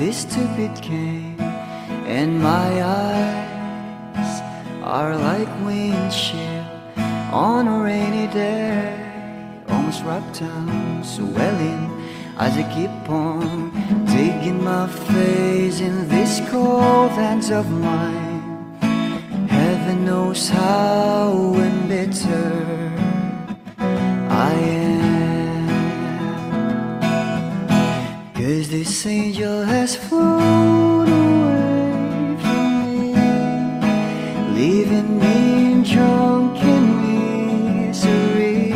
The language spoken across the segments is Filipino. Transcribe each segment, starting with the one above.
this stupid game, and my eyes are like windshield on a rainy day, almost rubbed down, swelling as I keep on digging my face in these cold hands of mine. Heaven knows how embittered I am, 'cause this angel has flown away from me, leaving me drunken misery.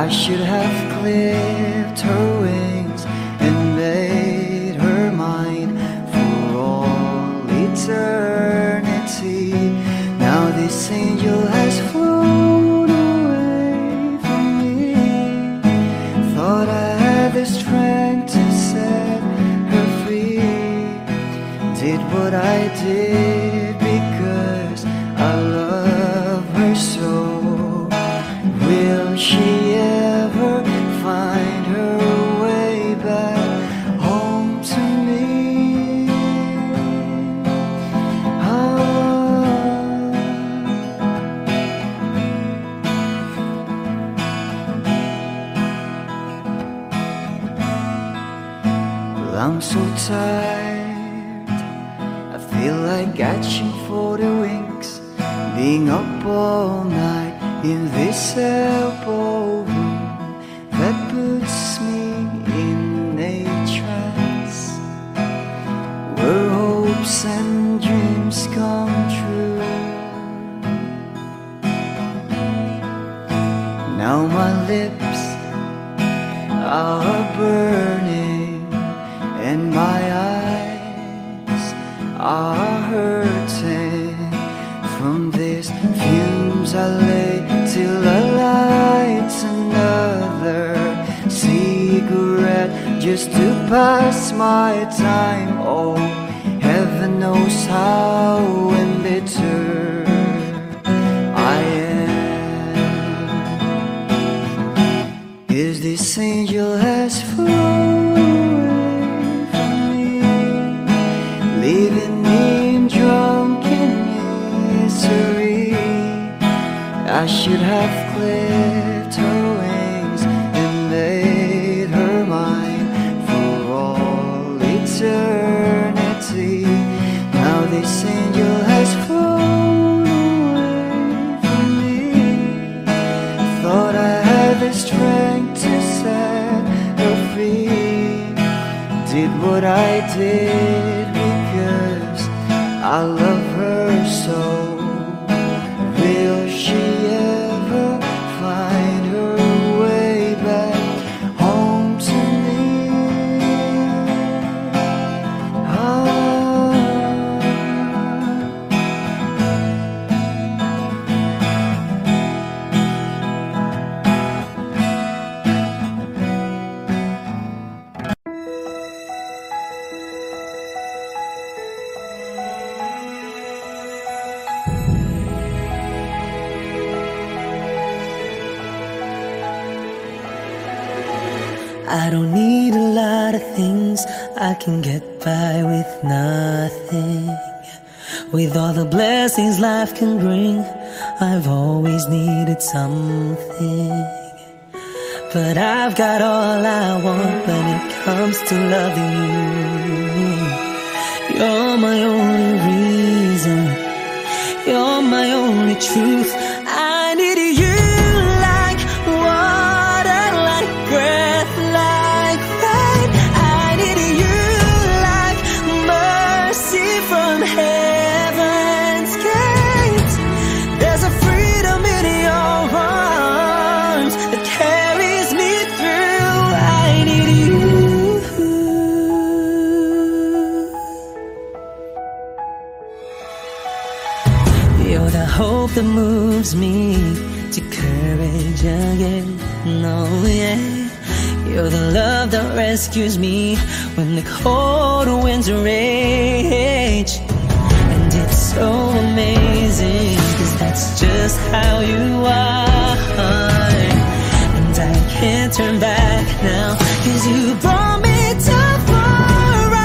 I should have clipped her wings and made her mine for all eternity. Now this angel has flown away from me. Thought I had the strength to set her free. Did what I did because I love her so. Will she ever find her way back home to me? Well, I'm so tired, I feel like catching for the winks, being up all night in this elbow room that puts me in a trance, where hopes and dreams come true. Now my lips are burning and my eyes are hurting from these fumes I lay till I light another cigarette just to pass my time. Oh, heaven knows how embittered I am, 'cause this angel has flown away from me, leaving me drunken misery. I should have clipped her wings and made her mine for all eternity. Now this angel has flown away from me. Thought I had the strength to set her free. Did what I did because I love her so. Will she ever find her way back home to me? I don't need a lot of things, I can get by with nothing. With all the blessings life can bring, I've always needed something. But I've got all I want when it comes to loving you. You're my only reason, you're my only truth. I need you like water, like breath, like rain. I need you like mercy from heaven's gates. There's a freedom in your arms that carries me through. I need you. You're the hope that moves me to courage again. No, yeah. You're the love that rescues me when the cold winds rage. And it's so amazing, 'cause that's just how you are. And I can't turn back now, 'cause you brought me too far.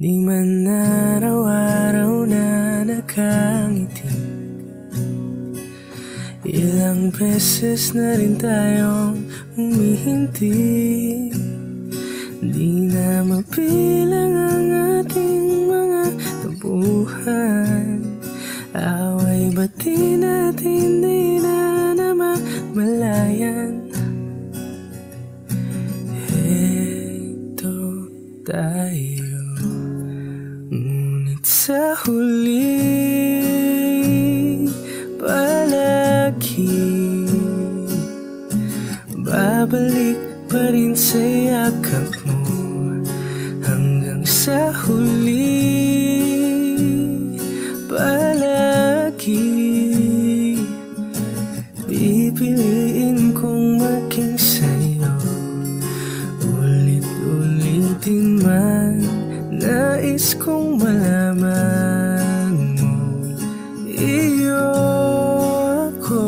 Di man araw-araw na nakangiti, ilang beses na rin tayong humihinti. Di na mapilang ang ating mga tampuhan, away bati natin di na namamalayan. Heto tayo, ngunit sa huli palagi babalik pa rin sa yakap mo. Hanggang sa huli palagi pipiliin kong maging sa'yo. Ulit-ulitin man nais kong malaman mo, iyo ako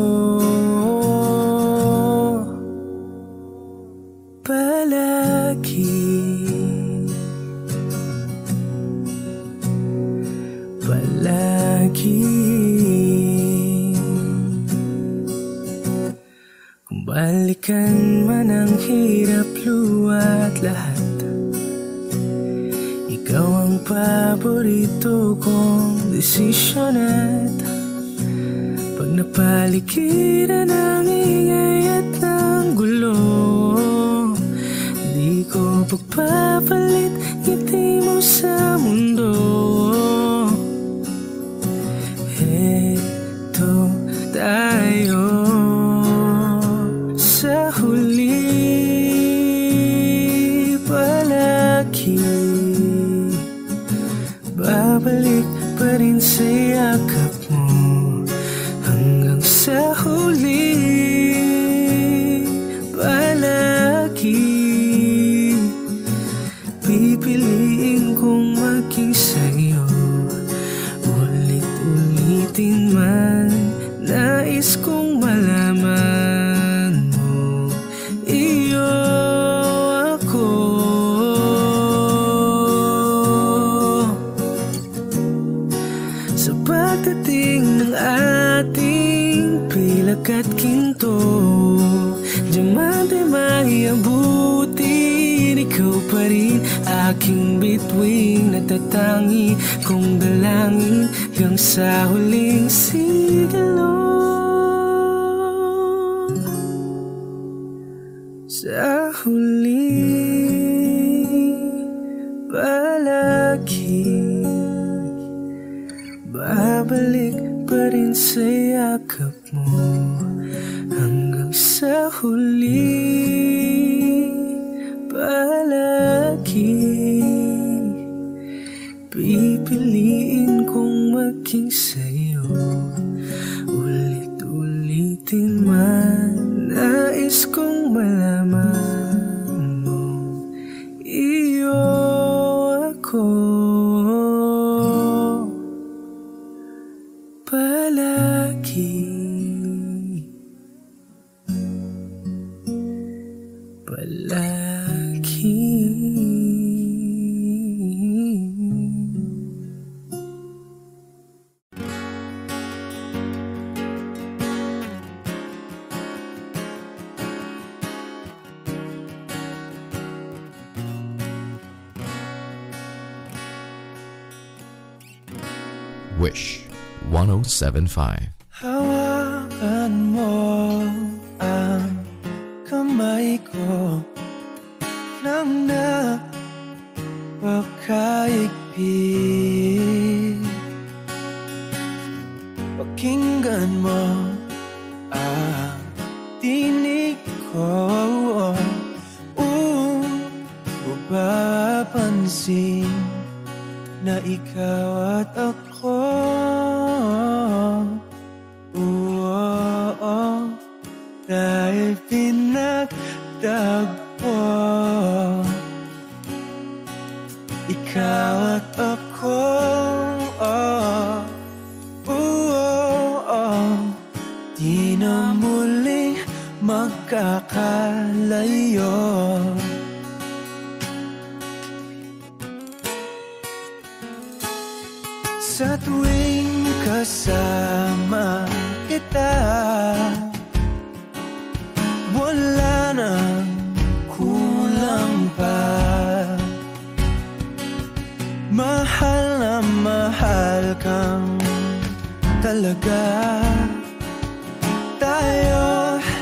palagi. Kung balikan man ang hirap, luwa't lahat, ikaw ang paborito kong desisyon. At pag napaligiran ng ingay at ng gulo, di ko pagpapalit ngiti mo sa mundo. Heto tayo sa huli palagi, babalik pa rin sa yakap mo. Hanggang sa huli palagi pipiliin kong maging sa'yo. Ulit-ulitin man nais kong malaman mo, iyo ako sa pagdating ng ating pilak at ginto. Diamante may abutin, ikaw pa rin aking bituin, natatangi kong dalangin hanggang sa huling sigalo. Sa huli palagi babalik pa rin sa yakap mo. Hanggang sa huli palagi pipiliin kong maging sa'yo. Ulit-ulitin man nais kong malaman mo, iyo ako palagi. Wish 107.5. Hawakan mo ang kamay ko nang napakaigpit. Pakinggan mo ang tinig ko, mapapansin na ikaw at ako, dahil pinagtagpo. Ikaw at ako, di na muling magkakalayo. tuwing kasama kita, wala nang kulang pa. Mahal na mahal kang talaga. Tayo ay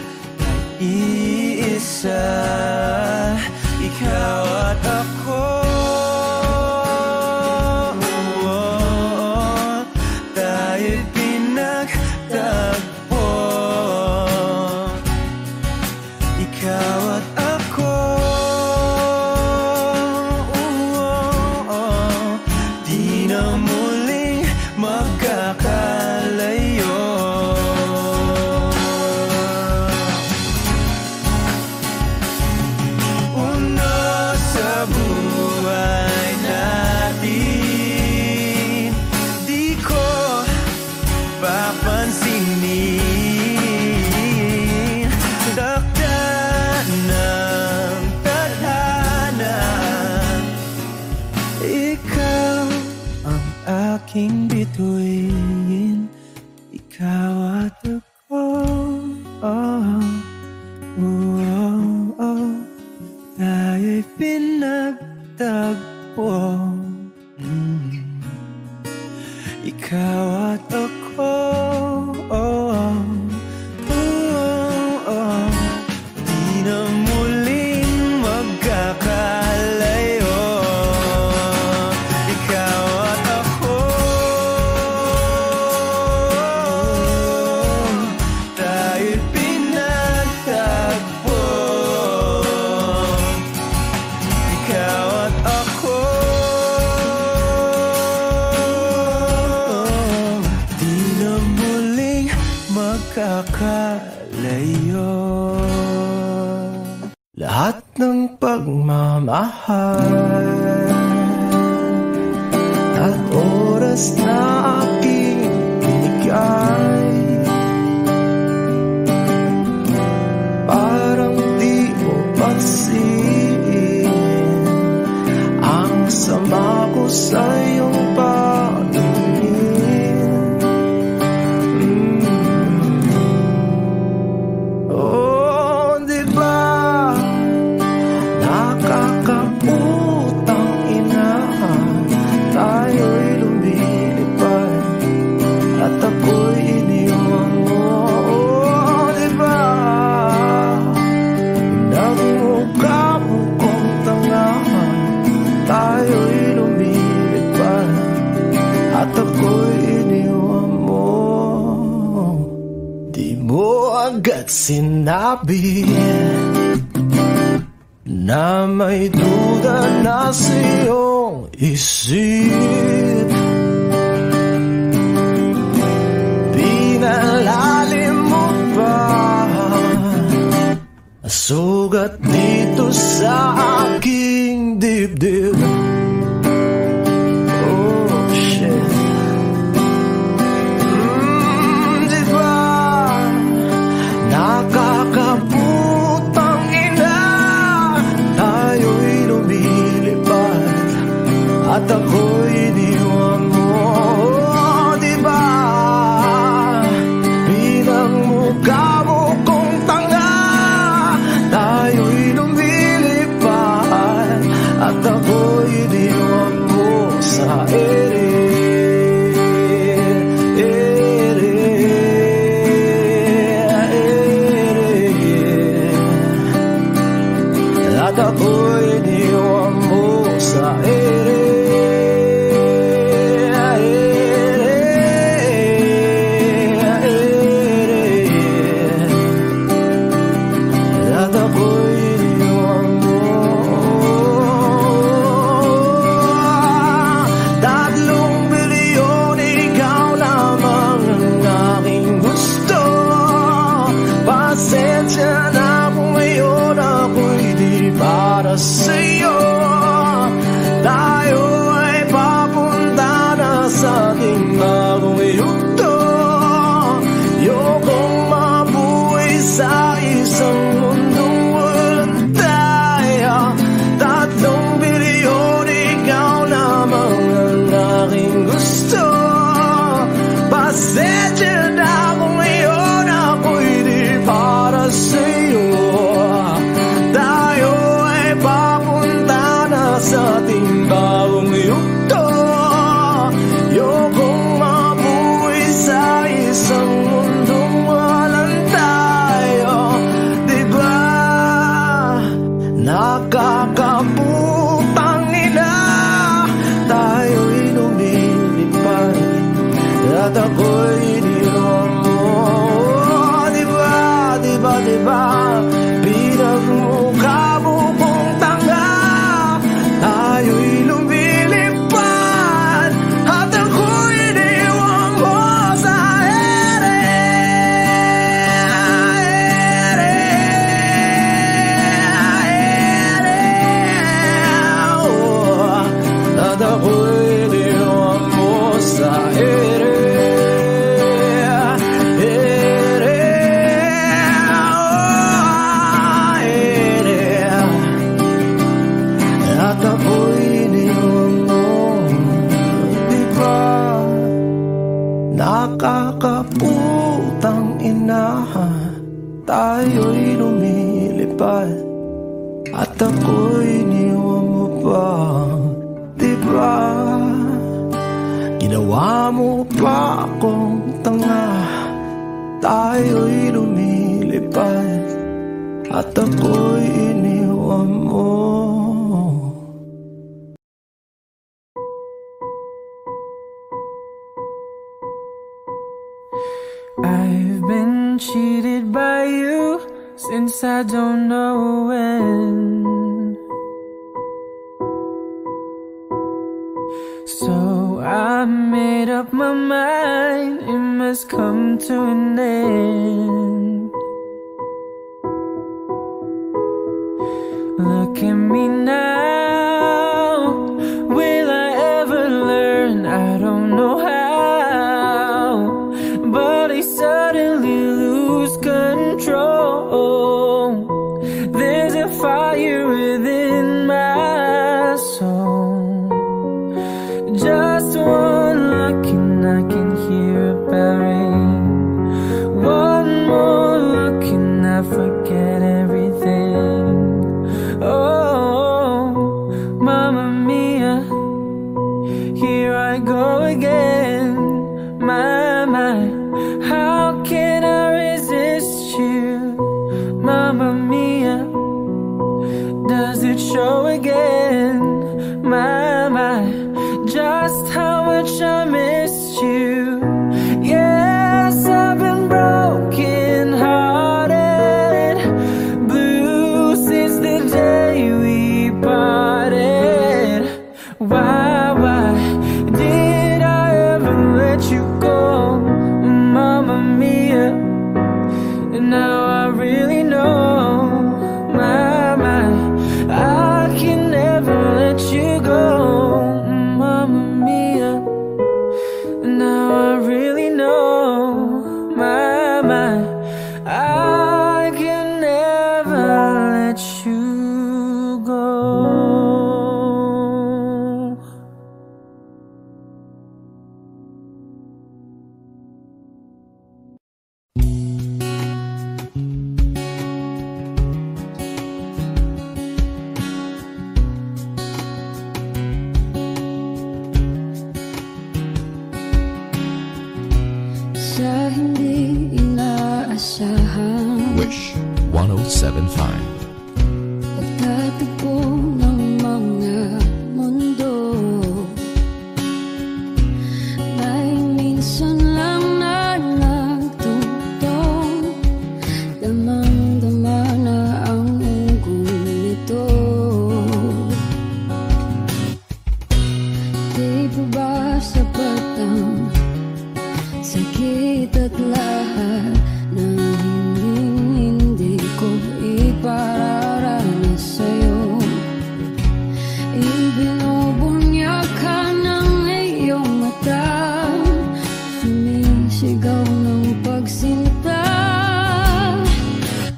iisa, ikaw at ako. Tayo'y pinagtagpo, ikaw at ako. Di na muling magkakalayo. Una sa buhay natin, di ko papansinin. Dakda ng tadhana, ikaw ang aking bituin, ikaw at ako. Tayo'y pinagtagpo, ikaw at ako. Di na muling magkakalayo, ikaw at ako. Tayo'y pinagtagpo, ikaw at ako. Di na muling magkakalayo. Lahat ng pagmamahal at oras na aking binigay, parang di mo pansin ang sama ko sa iyong paningin. Oh, di ba nakakaputang ina, tayo'y lumilipad at ako'y iniwan mo. Oh, di ba nagmukha mo kong tanga, tayo'y lumilipad at ako'y iniwan mo. Di mo agad sinabi na may duda na sa iyong isip. Pinalalim mo pa sugat dito sa aking dibdib. Oh, shit. Di ba nakakaputang ina, tayo'y lumilipad at ako'y iniwan mo. Oh, di ba pinagmukha mo kong tanga, tayo'y lumilipad at ako'y iniwan mo sa ere. At ako'y iniwan mo sa ere. At ako'y iniwan mo. 3 bilyon, ikaw lamang ang aking gusto. Pasensya na kung ngayon ako'y di para sa'yo. Tayo ay papunta na sa ating bagong yugto. Yokong mabuhay sa isang mundong walang daya. 3 bilyon, ikaw lamang ang aking gusto. lumilipad at ako'y iniwan mo pa, diba? Ginawa mo pa akong tanga, tayo'y lumilipad at ako'y iniwan mo. I've been cheated by you since I don't know when. So I made up my mind, it must come to an end. Look at me now, will I ever learn? I don't know how, but I suddenly lose control. There's a fire within my soul. Just one look and I can hear a bell ring. One more look and I forget everything. Oh, Mamma Mia, here I go again. My, how can I resist you? Mamma Mia, does it show again? My, just how much I missed you. Yes, I've been broken hearted, blue since the day we parted. Why did I ever let you go, Mamma Mia? And now I really know, my, I can never let you go, Mamma Mia. And now I really know, my, I can never let you go. Sa hindi inaasahan, Wish 1075. pagtatagpo ng mga mundo, may minsan lang na nagtutong, damang-dama na ang ugong nito. Di pa ba sapat ang sakit at lahat ng hindi ko ipararanas sa'yo? Ibinubunyak ka ng iyong mata, sumisigaw ng pagsinta.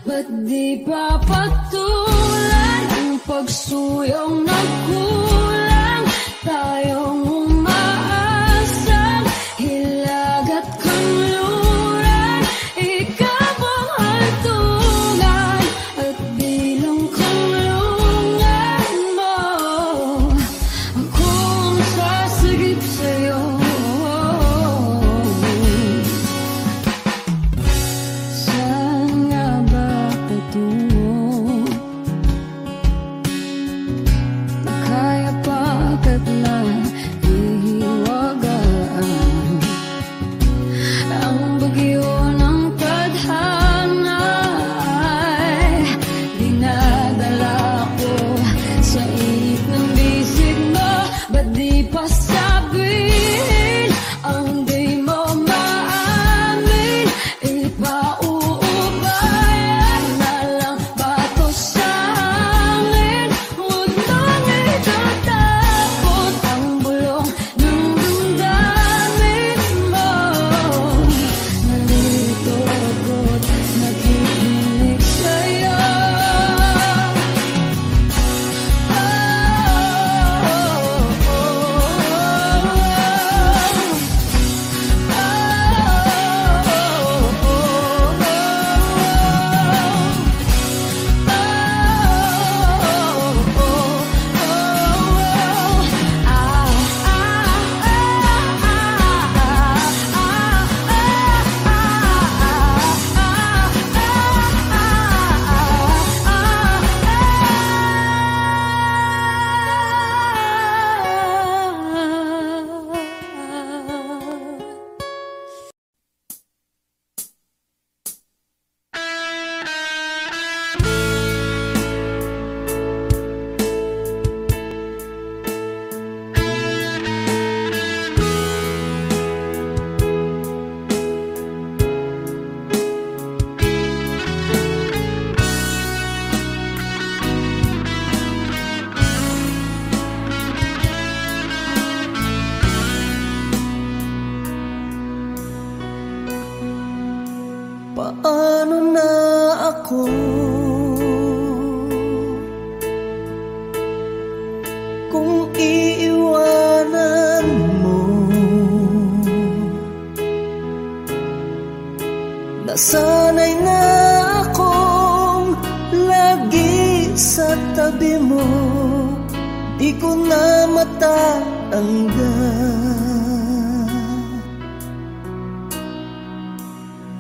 Ba't di pa patulan ang pagsuyong na kulang? Tayong umaasang hilag at kanluran, ikaw ang hantungan at bilang kanlungan mo. Akong sasagip sa'yo. Saan nga ba patungo? Nakaya Nasanay na akong lagi sa tabi mo, di ko na matanggal.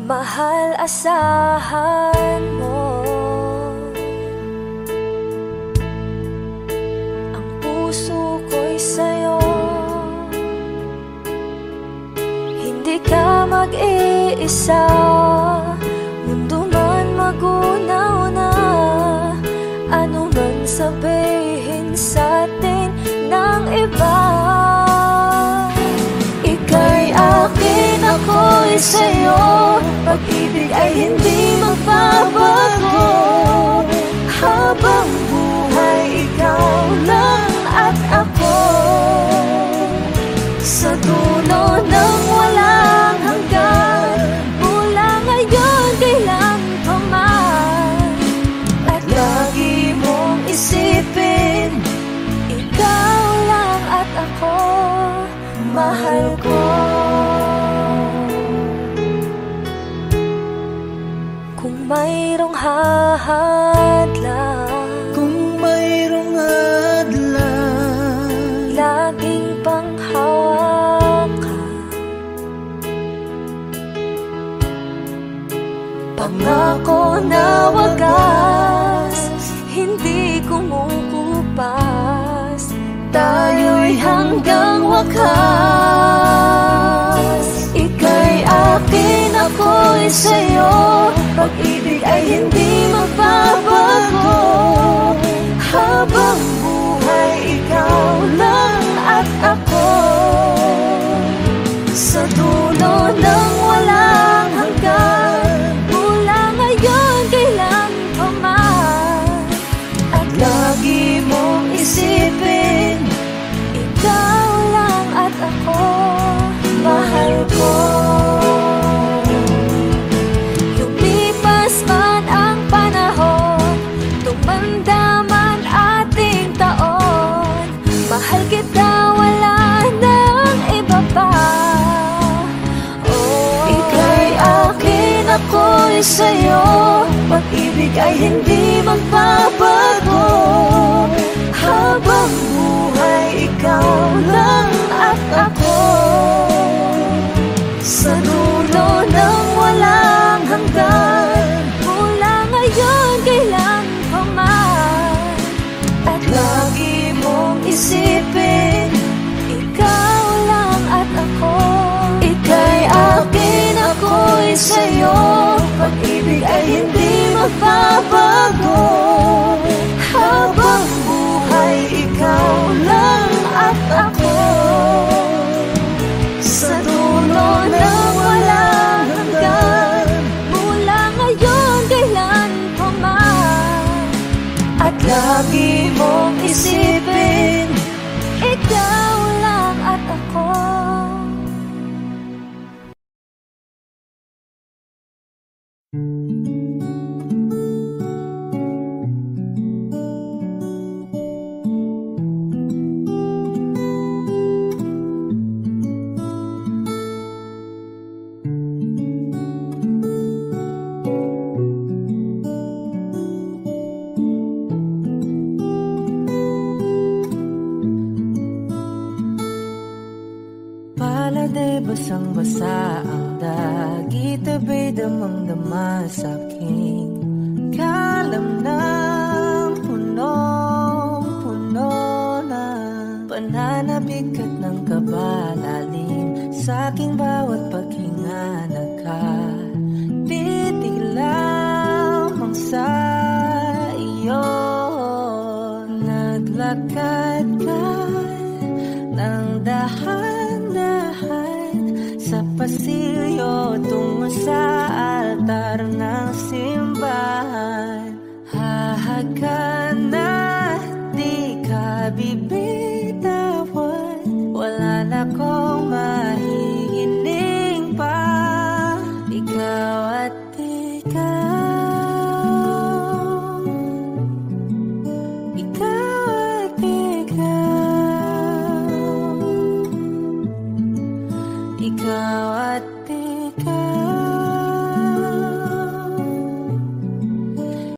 Mahal, asahan mo ang puso ko'y sa'yo. Hindi ka mag-iisa, mundo man magunaw na, ano man sabihin sa'tin ng iba. Ika'y akin, ako'y sa'yo, pag-ibig ay hindi magbabago. Habang buhay, ikaw lang at ako, sa dulo ng walang hanggan, mula ngayon kailan pa man. At lagi mong isipin, ikaw lang at ako, mahal ko. Kung mayroong hahadlang, kung mayroong hadlang, laging panghawakan, pangako na wagas, hindi kumukupas, tayo'y hanggang wakas. Ika'y akin, ako'y sa'yo, pag-ibig ay hindi magbabago. Habang buhay, ikaw lang at ako, sa dulo ng walang hanggan, mula ngayon kailan pa man. At lagi mong isipin, ikaw lang at ako, mahal ko. Lumipas man ang panahon, tumanda man ating taon, mahal kita, wala nang iba pa. Oh, ika'y akin, ako'y sa'yo, pag-ibig ay hindi magbabago. Habang buhay, ikaw lang at ako, sa dulo ng walang hanggan, mula ngayon kailan pa man. At lagi mong isipin, ikaw lang at ako. Ika'y akin, ako'y sa'yo, pag-ibig ay hindi magbabago. Habang buhay, ikaw lang at ako, sa dulo ng walang hanggan, mula ngayon kailan pa man. At lagi mong isipin, ikaw lang at ako. Paladay basang-basa ang dagit, abay damang-dama sa aking kalamnang punong-puno na pananabik at ng kabalalim sa aking bawat paghinga. Nagkapitig lamang sa iyo, naglakad ka ng dahan-dahan sa pasilyo tungo sa altar ng simbahan. Hahagkan